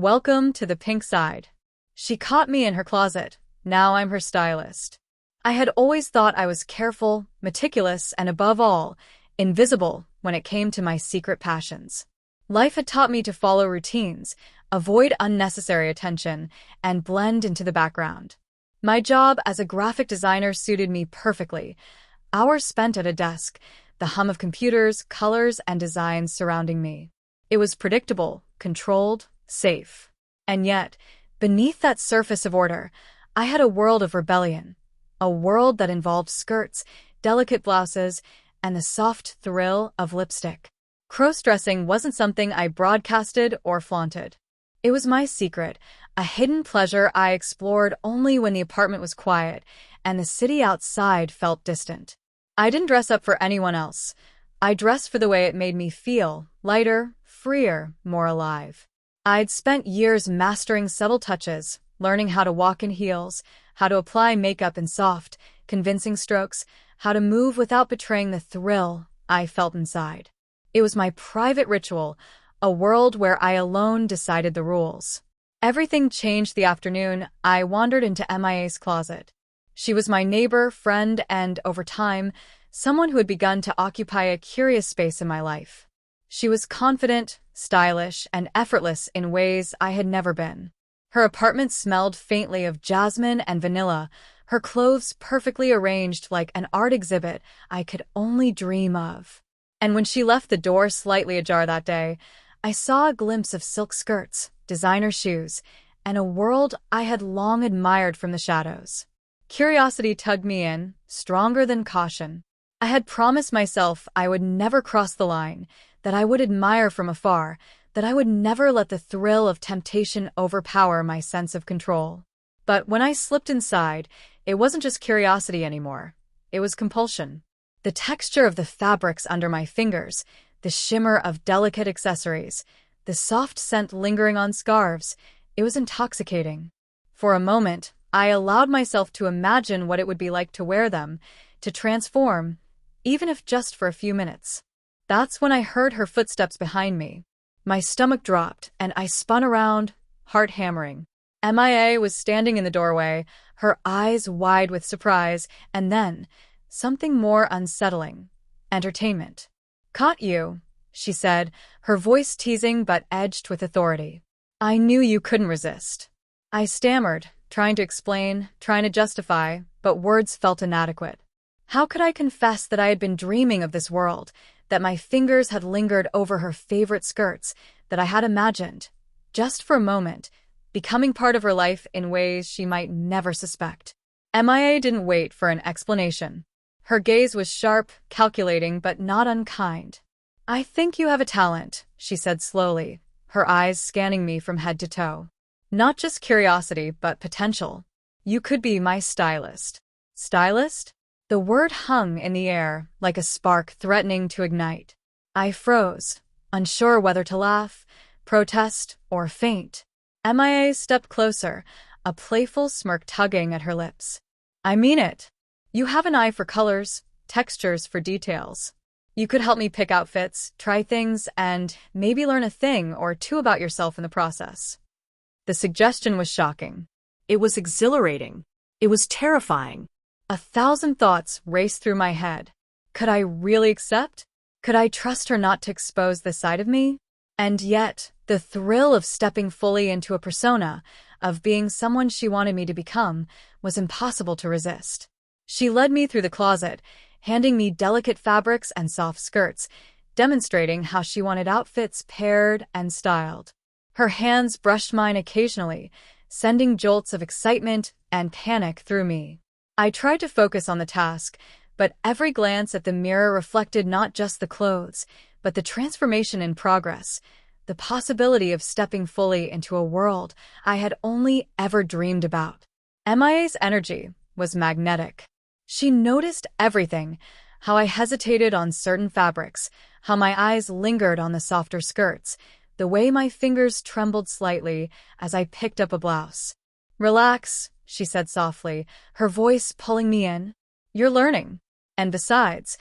Welcome to the pink side. She caught me in her closet. Now I'm her stylist. I had always thought I was careful, meticulous, and above all, invisible when it came to my secret passions. Life had taught me to follow routines, avoid unnecessary attention, and blend into the background. My job as a graphic designer suited me perfectly. Hours spent at a desk, the hum of computers, colors, and designs surrounding me. It was predictable, controlled, safe. And yet, beneath that surface of order, I had a world of rebellion. A world that involved skirts, delicate blouses, and the soft thrill of lipstick. Crossdressing wasn't something I broadcasted or flaunted. It was my secret, a hidden pleasure I explored only when the apartment was quiet and the city outside felt distant. I didn't dress up for anyone else. I dressed for the way it made me feel, lighter, freer, more alive. I'd spent years mastering subtle touches, learning how to walk in heels, how to apply makeup in soft, convincing strokes, how to move without betraying the thrill I felt inside. It was my private ritual, a world where I alone decided the rules. Everything changed the afternoon I wandered into MIA's closet. She was my neighbor, friend, and, over time, someone who had begun to occupy a curious space in my life. She was confident, stylish, and effortless in ways I had never been. Her apartment smelled faintly of jasmine and vanilla, her clothes perfectly arranged like an art exhibit I could only dream of. And when she left the door slightly ajar that day, I saw a glimpse of silk skirts, designer shoes, and a world I had long admired from the shadows. Curiosity tugged me in, stronger than caution. I had promised myself I would never cross the line, that I would admire from afar, that I would never let the thrill of temptation overpower my sense of control. But when I slipped inside, it wasn't just curiosity anymore. It was compulsion. The texture of the fabrics under my fingers, the shimmer of delicate accessories, the soft scent lingering on scarves, it was intoxicating. For a moment, I allowed myself to imagine what it would be like to wear them, to transform, even if just for a few minutes. That's when I heard her footsteps behind me. My stomach dropped, and I spun around, heart hammering. MIA was standing in the doorway, her eyes wide with surprise, and then, something more unsettling. Entertainment. "Caught you," she said, her voice teasing but edged with authority. "I knew you couldn't resist." I stammered, trying to explain, trying to justify, but words felt inadequate. How could I confess that I had been dreaming of this world, that my fingers had lingered over her favorite skirts, that I had imagined, just for a moment, becoming part of her life in ways she might never suspect? MIA didn't wait for an explanation. Her gaze was sharp, calculating, but not unkind. "I think you have a talent," she said slowly, her eyes scanning me from head to toe. "Not just curiosity, but potential. You could be my stylist." Stylist? The word hung in the air, like a spark threatening to ignite. I froze, unsure whether to laugh, protest, or faint. MIA stepped closer, a playful smirk tugging at her lips. "I mean it. You have an eye for colors, textures, for details. You could help me pick outfits, try things, and maybe learn a thing or two about yourself in the process." The suggestion was shocking. It was exhilarating. It was terrifying. 1,000 thoughts raced through my head. Could I really accept? Could I trust her not to expose this side of me? And yet, the thrill of stepping fully into a persona, of being someone she wanted me to become, was impossible to resist. She led me through the closet, handing me delicate fabrics and soft skirts, demonstrating how she wanted outfits paired and styled. Her hands brushed mine occasionally, sending jolts of excitement and panic through me. I tried to focus on the task, but every glance at the mirror reflected not just the clothes, but the transformation in progress, the possibility of stepping fully into a world I had only ever dreamed about. MIA's energy was magnetic. She noticed everything, how I hesitated on certain fabrics, how my eyes lingered on the softer skirts, the way my fingers trembled slightly as I picked up a blouse. "Relax," she said softly, her voice pulling me in. "You're learning. And besides,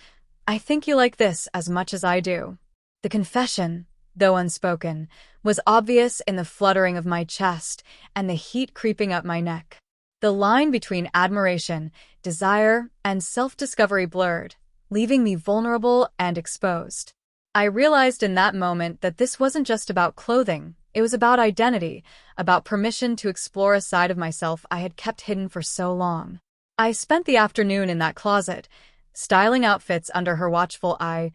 I think you like this as much as I do." The confession, though unspoken, was obvious in the fluttering of my chest and the heat creeping up my neck. The line between admiration, desire, and self-discovery blurred, leaving me vulnerable and exposed. I realized in that moment that this wasn't just about clothing, it was about identity, about permission to explore a side of myself I had kept hidden for so long. I spent the afternoon in that closet, styling outfits under her watchful eye,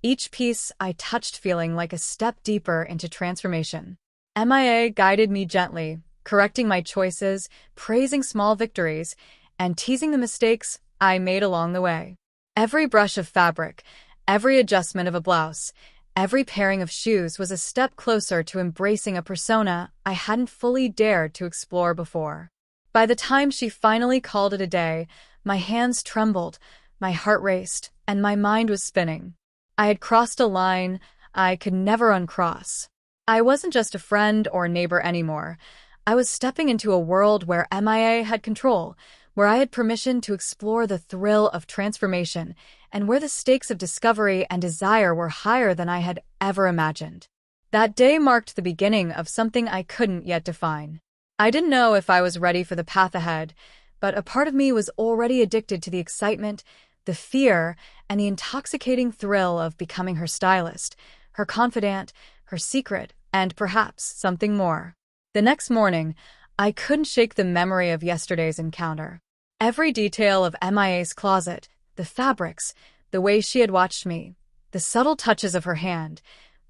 each piece I touched feeling like a step deeper into transformation. MIA guided me gently, correcting my choices, praising small victories, and teasing the mistakes I made along the way. Every brush of fabric, every adjustment of a blouse, every pairing of shoes was a step closer to embracing a persona I hadn't fully dared to explore before. By the time she finally called it a day, my hands trembled, my heart raced, and my mind was spinning. I had crossed a line I could never uncross. I wasn't just a friend or neighbor anymore. I was stepping into a world where MIA had control, where I had permission to explore the thrill of transformation, and where the stakes of discovery and desire were higher than I had ever imagined. That day marked the beginning of something I couldn't yet define. I didn't know if I was ready for the path ahead, but a part of me was already addicted to the excitement, the fear, and the intoxicating thrill of becoming her stylist, her confidant, her secret, and perhaps something more. The next morning, I couldn't shake the memory of yesterday's encounter. Every detail of MIA's closet, the fabrics, the way she had watched me, the subtle touches of her hand,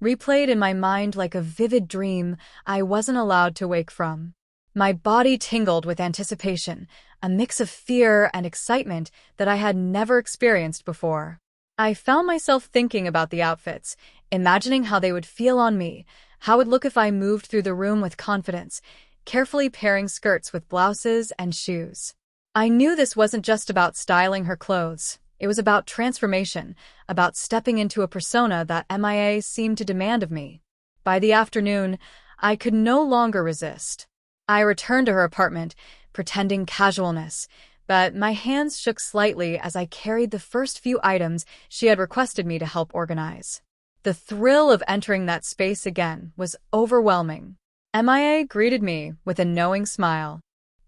replayed in my mind like a vivid dream I wasn't allowed to wake from. My body tingled with anticipation, a mix of fear and excitement that I had never experienced before. I found myself thinking about the outfits, imagining how they would feel on me, how it would look if I moved through the room with confidence, carefully pairing skirts with blouses and shoes. I knew this wasn't just about styling her clothes. It was about transformation, about stepping into a persona that MIA seemed to demand of me. By the afternoon, I could no longer resist. I returned to her apartment, pretending casualness, but my hands shook slightly as I carried the first few items she had requested me to help organize. The thrill of entering that space again was overwhelming. MIA greeted me with a knowing smile.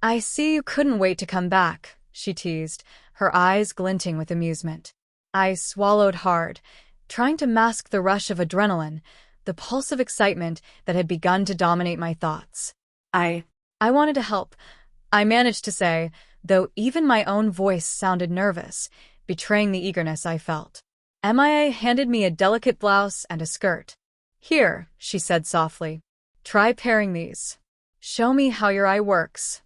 "I see you couldn't wait to come back," she teased, her eyes glinting with amusement. I swallowed hard, trying to mask the rush of adrenaline, the pulse of excitement that had begun to dominate my thoughts. I wanted to help, I managed to say, though even my own voice sounded nervous, betraying the eagerness I felt. MIA handed me a delicate blouse and a skirt. "Here," she said softly. "Try pairing these. Show me how your eye works."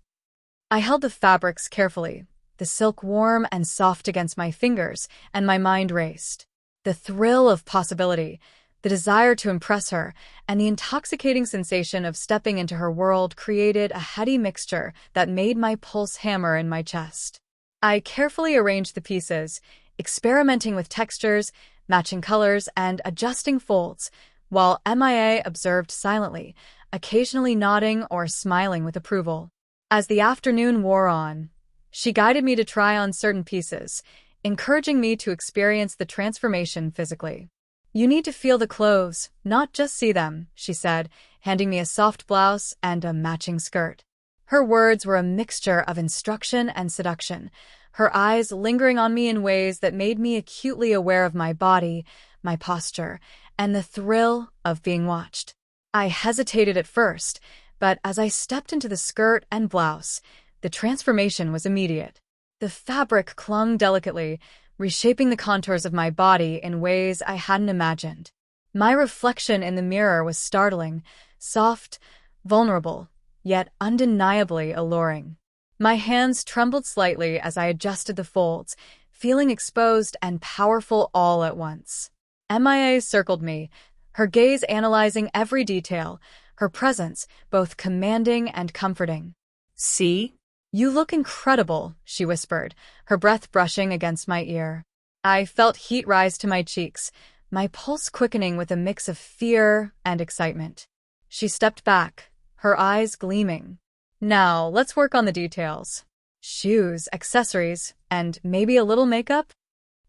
I held the fabrics carefully, the silk warm and soft against my fingers, and my mind raced. The thrill of possibility, the desire to impress her, and the intoxicating sensation of stepping into her world created a heady mixture that made my pulse hammer in my chest. I carefully arranged the pieces, experimenting with textures, matching colors, and adjusting folds, while MIA observed silently, occasionally nodding or smiling with approval. As the afternoon wore on, she guided me to try on certain pieces, encouraging me to experience the transformation physically. "You need to feel the clothes, not just see them," she said, handing me a soft blouse and a matching skirt. Her words were a mixture of instruction and seduction, her eyes lingering on me in ways that made me acutely aware of my body, my posture, and the thrill of being watched. I hesitated at first, but as I stepped into the skirt and blouse, the transformation was immediate. The fabric clung delicately, reshaping the contours of my body in ways I hadn't imagined. My reflection in the mirror was startling, soft, vulnerable, yet undeniably alluring. My hands trembled slightly as I adjusted the folds, feeling exposed and powerful all at once. MIA circled me, her gaze analyzing every detail, her presence both commanding and comforting. "See? You look incredible," she whispered, her breath brushing against my ear. I felt heat rise to my cheeks, my pulse quickening with a mix of fear and excitement. She stepped back, her eyes gleaming. "Now, let's work on the details. Shoes, accessories, and maybe a little makeup?"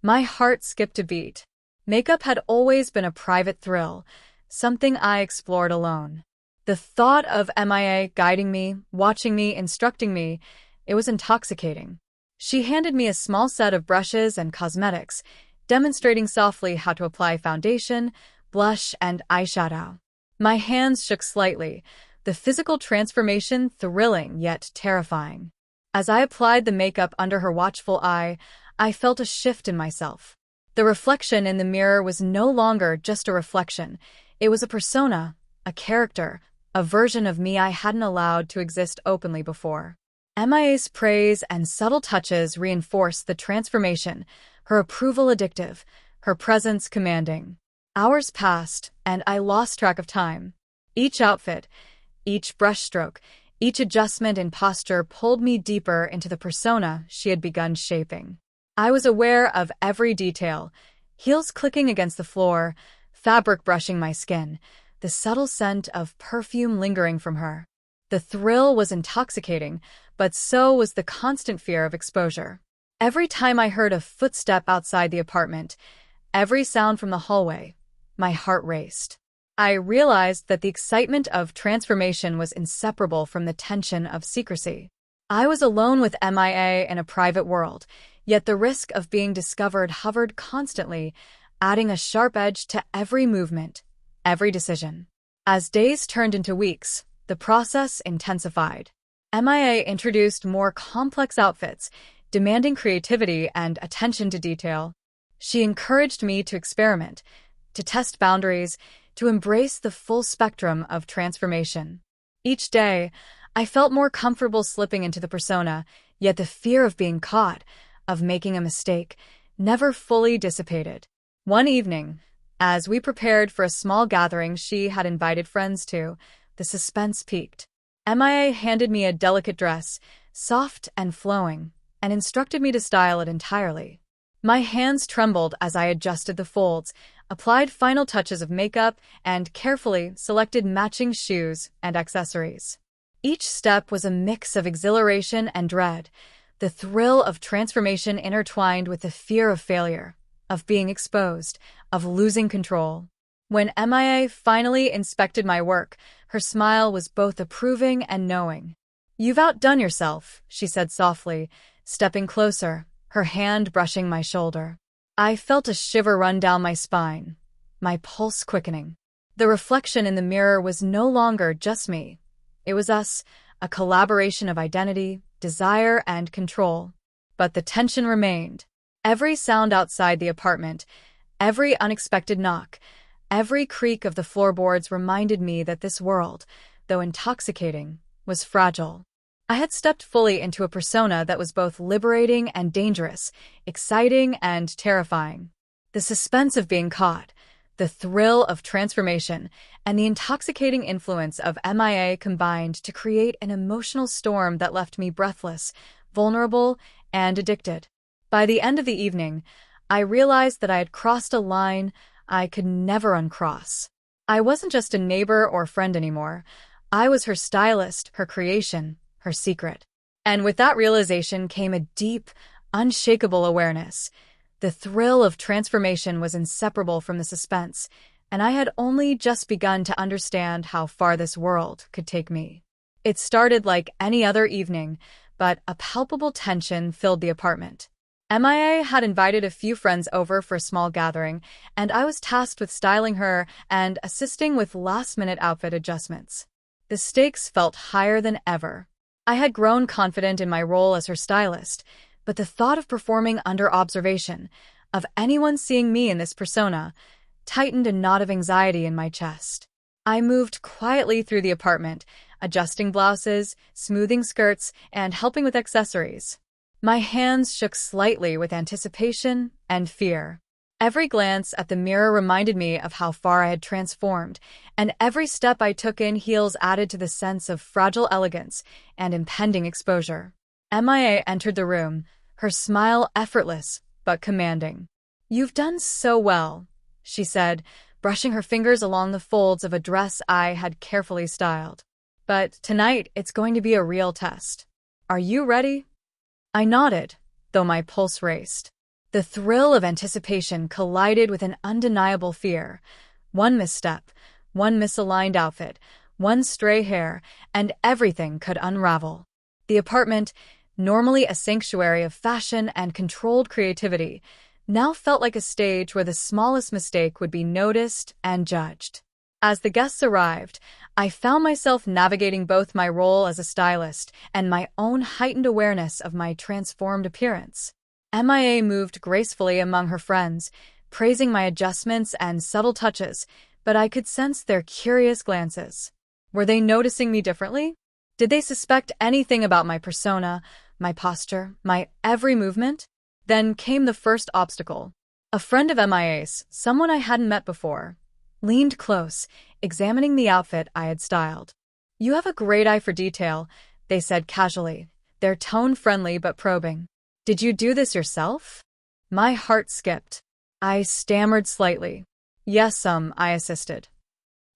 My heart skipped a beat. Makeup had always been a private thrill, something I explored alone. The thought of MIA guiding me, watching me, instructing me, it was intoxicating. She handed me a small set of brushes and cosmetics, demonstrating softly how to apply foundation, blush, and eyeshadow. My hands shook slightly, the physical transformation thrilling yet terrifying. As I applied the makeup under her watchful eye, I felt a shift in myself. The reflection in the mirror was no longer just a reflection. It was a persona, a character, a version of me I hadn't allowed to exist openly before. MIA's praise and subtle touches reinforced the transformation, her approval addictive, her presence commanding. Hours passed, and I lost track of time. Each outfit, each brushstroke, each adjustment in posture pulled me deeper into the persona she had begun shaping. I was aware of every detail, heels clicking against the floor, fabric brushing my skin, the subtle scent of perfume lingering from her. The thrill was intoxicating, but so was the constant fear of exposure. Every time I heard a footstep outside the apartment, every sound from the hallway, my heart raced. I realized that the excitement of transformation was inseparable from the tension of secrecy. I was alone with MIA in a private world, yet the risk of being discovered hovered constantly, adding a sharp edge to every movement, every decision. As days turned into weeks, the process intensified. MIA introduced more complex outfits, demanding creativity and attention to detail. She encouraged me to experiment, to test boundaries, to embrace the full spectrum of transformation. Each day, I felt more comfortable slipping into the persona, yet the fear of being caught, of making a mistake, never fully dissipated. One evening, as we prepared for a small gathering she had invited friends to, the suspense peaked. MIA handed me a delicate dress, soft and flowing, and instructed me to style it entirely. My hands trembled as I adjusted the folds, applied final touches of makeup, and carefully selected matching shoes and accessories. Each step was a mix of exhilaration and dread, the thrill of transformation intertwined with the fear of failure, of being exposed, of losing control. When MIA finally inspected my work, her smile was both approving and knowing. "You've outdone yourself," she said softly, stepping closer, her hand brushing my shoulder. I felt a shiver run down my spine, my pulse quickening. The reflection in the mirror was no longer just me. It was us, a collaboration of identity, desire, and control. But the tension remained. Every sound outside the apartment, every unexpected knock, every creak of the floorboards reminded me that this world, though intoxicating, was fragile. I had stepped fully into a persona that was both liberating and dangerous, exciting and terrifying. The suspense of being caught, the thrill of transformation, and the intoxicating influence of MIA combined to create an emotional storm that left me breathless, vulnerable, and addicted. By the end of the evening, I realized that I had crossed a line I could never uncross. I wasn't just a neighbor or friend anymore. I was her stylist, her creation, her secret. And with that realization came a deep, unshakable awareness. The thrill of transformation was inseparable from the suspense, and I had only just begun to understand how far this world could take me. It started like any other evening, but a palpable tension filled the apartment. MIA had invited a few friends over for a small gathering, and I was tasked with styling her and assisting with last-minute outfit adjustments. The stakes felt higher than ever. I had grown confident in my role as her stylist, but the thought of performing under observation, of anyone seeing me in this persona, tightened a knot of anxiety in my chest. I moved quietly through the apartment, adjusting blouses, smoothing skirts, and helping with accessories. My hands shook slightly with anticipation and fear. Every glance at the mirror reminded me of how far I had transformed, and every step I took in heels added to the sense of fragile elegance and impending exposure. MIA entered the room, her smile effortless but commanding. "You've done so well," she said, brushing her fingers along the folds of a dress I had carefully styled. "But tonight it's going to be a real test. Are you ready?" I nodded, though my pulse raced. The thrill of anticipation collided with an undeniable fear. One misstep, One misaligned outfit, one stray hair, and everything could unravel. The apartment, normally a sanctuary of fashion and controlled creativity, now felt like a stage where the smallest mistake would be noticed and judged. As the guests arrived, I found myself navigating both my role as a stylist and my own heightened awareness of my transformed appearance. MIA moved gracefully among her friends, praising my adjustments and subtle touches, but I could sense their curious glances. Were they noticing me differently? Did they suspect anything about my persona, my posture, my every movement? Then came the first obstacle. A friend of MIA's, someone I hadn't met before, leaned close, examining the outfit I had styled. "You have a great eye for detail," they said casually, their tone friendly but probing. "Did you do this yourself?" My heart skipped. I stammered slightly. "Yes, I assisted."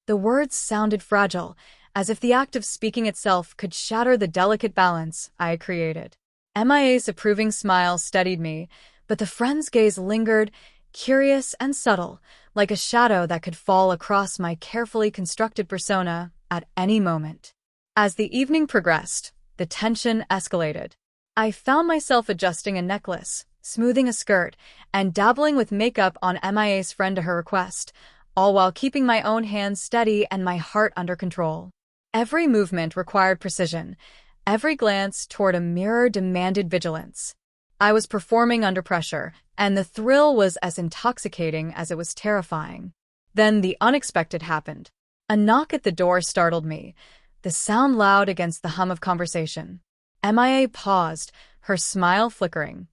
The words sounded fragile, as if the act of speaking itself could shatter the delicate balance I had created. MIA's approving smile steadied me, but the friend's gaze lingered, curious and subtle, like a shadow that could fall across my carefully constructed persona at any moment. As the evening progressed, the tension escalated. I found myself adjusting a necklace, smoothing a skirt, and dabbling with makeup on MIA's friend to her request, all while keeping my own hands steady and my heart under control. Every movement required precision. Every glance toward a mirror demanded vigilance. I was performing under pressure, and the thrill was as intoxicating as it was terrifying. Then the unexpected happened. A knock at the door startled me, the sound loud against the hum of conversation. MIA paused, her smile flickering.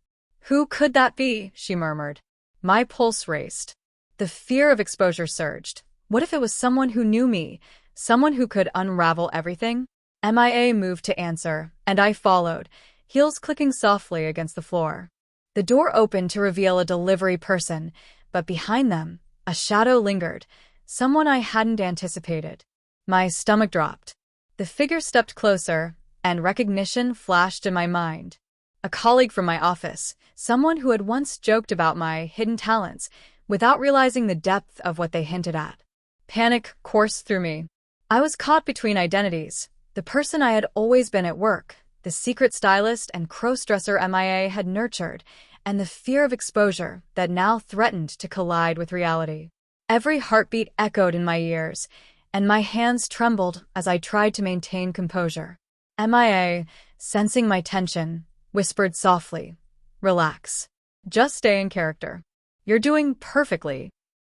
"Who could that be?" she murmured. My pulse raced. The fear of exposure surged. What if it was someone who knew me, someone who could unravel everything? MIA moved to answer, and I followed, heels clicking softly against the floor. The door opened to reveal a delivery person, but behind them, a shadow lingered, someone I hadn't anticipated. My stomach dropped. The figure stepped closer, and recognition flashed in my mind. A colleague from my office, someone who had once joked about my hidden talents, without realizing the depth of what they hinted at. Panic coursed through me. I was caught between identities. The person I had always been at work, the secret stylist and crossdresser MIA had nurtured, and the fear of exposure that now threatened to collide with reality. Every heartbeat echoed in my ears, and my hands trembled as I tried to maintain composure. MIA, sensing my tension, whispered softly, "Relax. Just stay in character. You're doing perfectly."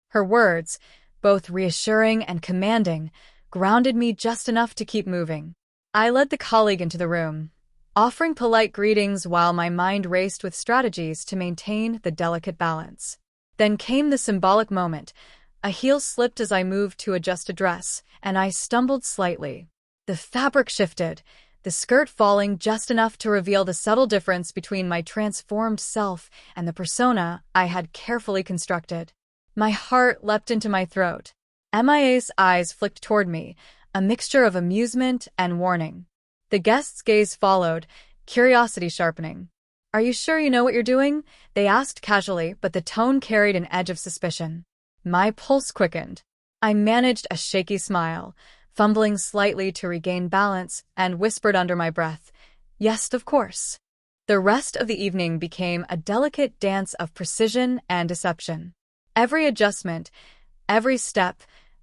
Her words, both reassuring and commanding, grounded me just enough to keep moving. I led the colleague into the room, offering polite greetings while my mind raced with strategies to maintain the delicate balance. Then came the symbolic moment. A heel slipped as I moved to adjust a dress, and I stumbled slightly. The fabric shifted, the skirt falling just enough to reveal the subtle difference between my transformed self and the persona I had carefully constructed. My heart leapt into my throat. MIA's eyes flicked toward me, a mixture of amusement and warning. The guest's gaze followed, curiosity sharpening. "Are you sure you know what you're doing?" they asked casually, but the tone carried an edge of suspicion. My pulse quickened. I managed a shaky smile, fumbling slightly to regain balance, and whispered under my breath, "Yes, of course." The rest of the evening became a delicate dance of precision and deception. Every adjustment, every step,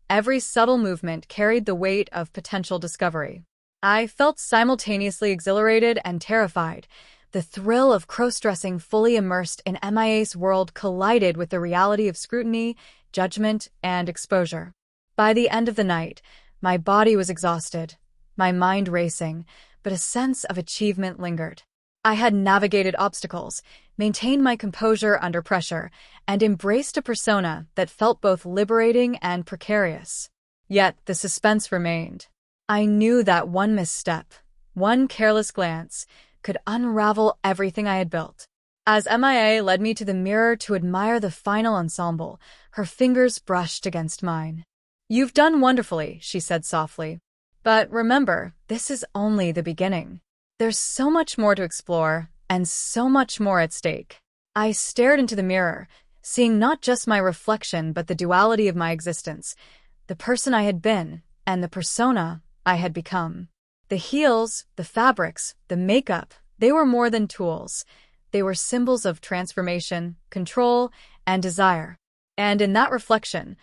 every subtle movement carried the weight of potential discovery. I felt simultaneously exhilarated and terrified. The thrill of crossdressing fully immersed in MIA's world collided with the reality of scrutiny, judgment, and exposure. By the end of the night, my body was exhausted, my mind racing, but a sense of achievement lingered. I had navigated obstacles, maintained my composure under pressure, and embraced a persona that felt both liberating and precarious. Yet the suspense remained. I knew that one misstep, one careless glance, could unravel everything I had built. As MIA led me to the mirror to admire the final ensemble, her fingers brushed against mine. "You've done wonderfully," she said softly. "But remember, this is only the beginning. There's so much more to explore, and so much more at stake." I stared into the mirror, seeing not just my reflection but the duality of my existence, the person I had been, and the persona I had become. The heels, the fabrics, the makeup, they were more than tools. They were symbols of transformation, control, and desire. And in that reflection,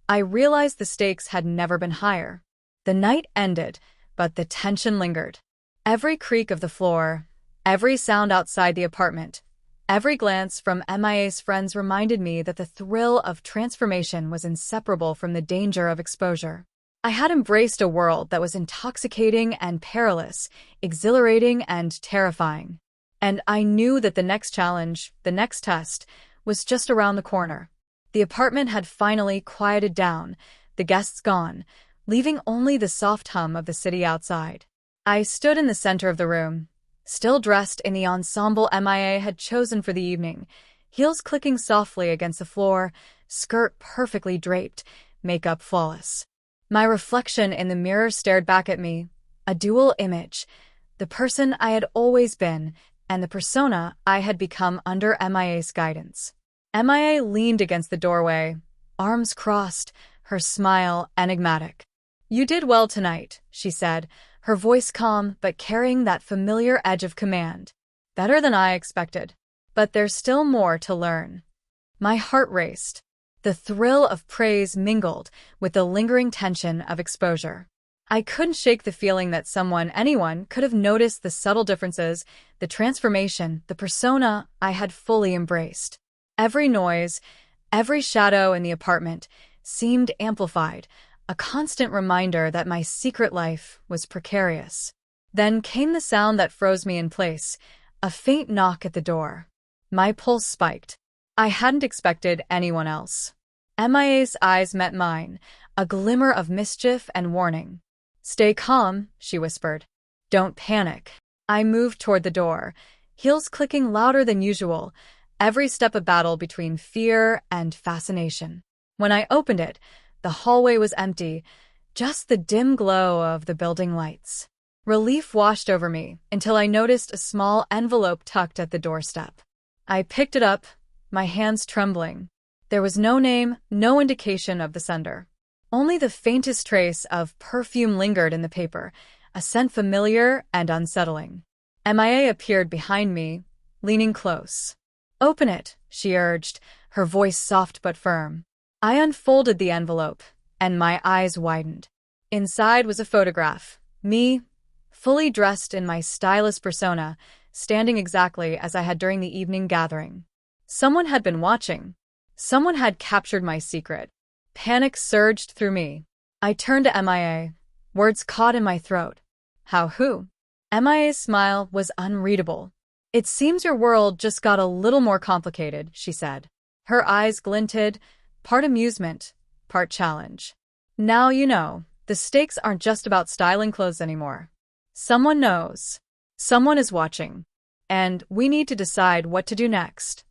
I realized the stakes had never been higher. The night ended, but the tension lingered. Every creak of the floor, every sound outside the apartment, every glance from MIA's friends reminded me that the thrill of transformation was inseparable from the danger of exposure. I had embraced a world that was intoxicating and perilous, exhilarating and terrifying. And I knew that the next challenge, the next test, was just around the corner. The apartment had finally quieted down, the guests gone, leaving only the soft hum of the city outside. I stood in the center of the room, still dressed in the ensemble MIA had chosen for the evening, heels clicking softly against the floor, skirt perfectly draped, makeup flawless. My reflection in the mirror stared back at me, a dual image, the person I had always been and the persona I had become under MIA's guidance. MIA leaned against the doorway, arms crossed, her smile enigmatic. "You did well tonight," she said, her voice calm but carrying that familiar edge of command. "Better than I expected. But there's still more to learn." My heart raced. The thrill of praise mingled with the lingering tension of exposure. I couldn't shake the feeling that anyone could have noticed the subtle differences, the transformation, the persona I had fully embraced. Every noise, every shadow in the apartment seemed amplified, a constant reminder that my secret life was precarious. Then came the sound that froze me in place, a faint knock at the door. My pulse spiked. I hadn't expected anyone else. MIA's eyes met mine, a glimmer of mischief and warning. "Stay calm," she whispered. "Don't panic." I moved toward the door, heels clicking louder than usual, every step a battle between fear and fascination. When I opened it, the hallway was empty, just the dim glow of the building lights. Relief washed over me until I noticed a small envelope tucked at the doorstep. I picked it up, my hands trembling. There was no name, no indication of the sender. Only the faintest trace of perfume lingered in the paper, a scent familiar and unsettling. MIA appeared behind me, leaning close. "Open it," she urged, her voice soft but firm. I unfolded the envelope, and my eyes widened. Inside was a photograph, me, fully dressed in my stylist persona, standing exactly as I had during the evening gathering. Someone had been watching. Someone had captured my secret. Panic surged through me. I turned to MIA, words caught in my throat. Who? MIA's smile was unreadable. "It seems your world just got a little more complicated," she said. Her eyes glinted, part amusement, part challenge. "Now you know, the stakes aren't just about styling clothes anymore. Someone knows. Someone is watching. And we need to decide what to do next."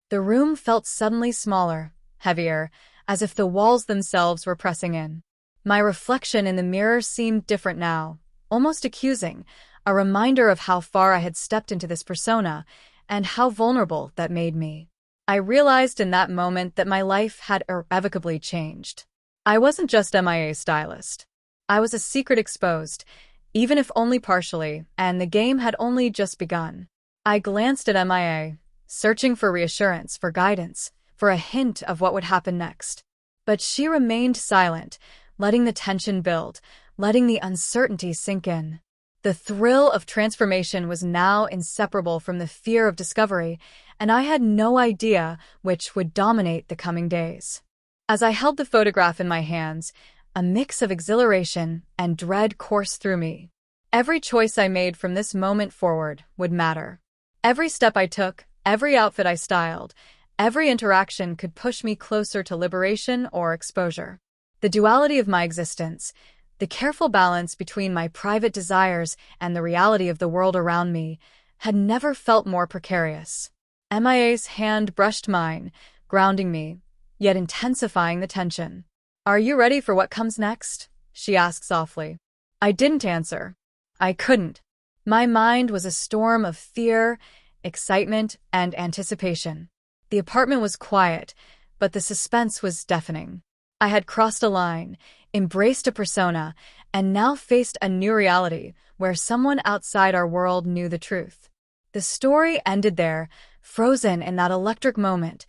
The room felt suddenly smaller, heavier, as if the walls themselves were pressing in. My reflection in the mirror seemed different now, almost accusing, a reminder of how far I had stepped into this persona and how vulnerable that made me. I realized in that moment that my life had irrevocably changed. I wasn't just MIA's stylist. I was a secret exposed, even if only partially, and the game had only just begun. I glanced at MIA, searching for reassurance, for guidance, for a hint of what would happen next. But she remained silent, letting the tension build, letting the uncertainty sink in. The thrill of transformation was now inseparable from the fear of discovery, and I had no idea which would dominate the coming days. As I held the photograph in my hands, a mix of exhilaration and dread coursed through me. Every choice I made from this moment forward would matter. Every step I took, every outfit I styled, every interaction could push me closer to liberation or exposure. The duality of my existence, the careful balance between my private desires and the reality of the world around me, had never felt more precarious. MIA's hand brushed mine, grounding me, yet intensifying the tension. "Are you ready for what comes next?" she asked softly. I didn't answer. I couldn't. My mind was a storm of fear, excitement, and anticipation. The apartment was quiet, but the suspense was deafening. I had crossed a line, embraced a persona, and now faced a new reality where someone outside our world knew the truth. The story ended there, frozen in that electric moment,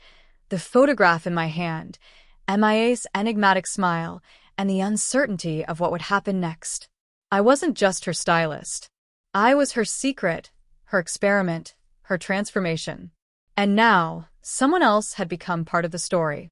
the photograph in my hand, MIA's enigmatic smile, and the uncertainty of what would happen next. I wasn't just her stylist. I was her secret, her experiment, her transformation. And now, someone else had become part of the story.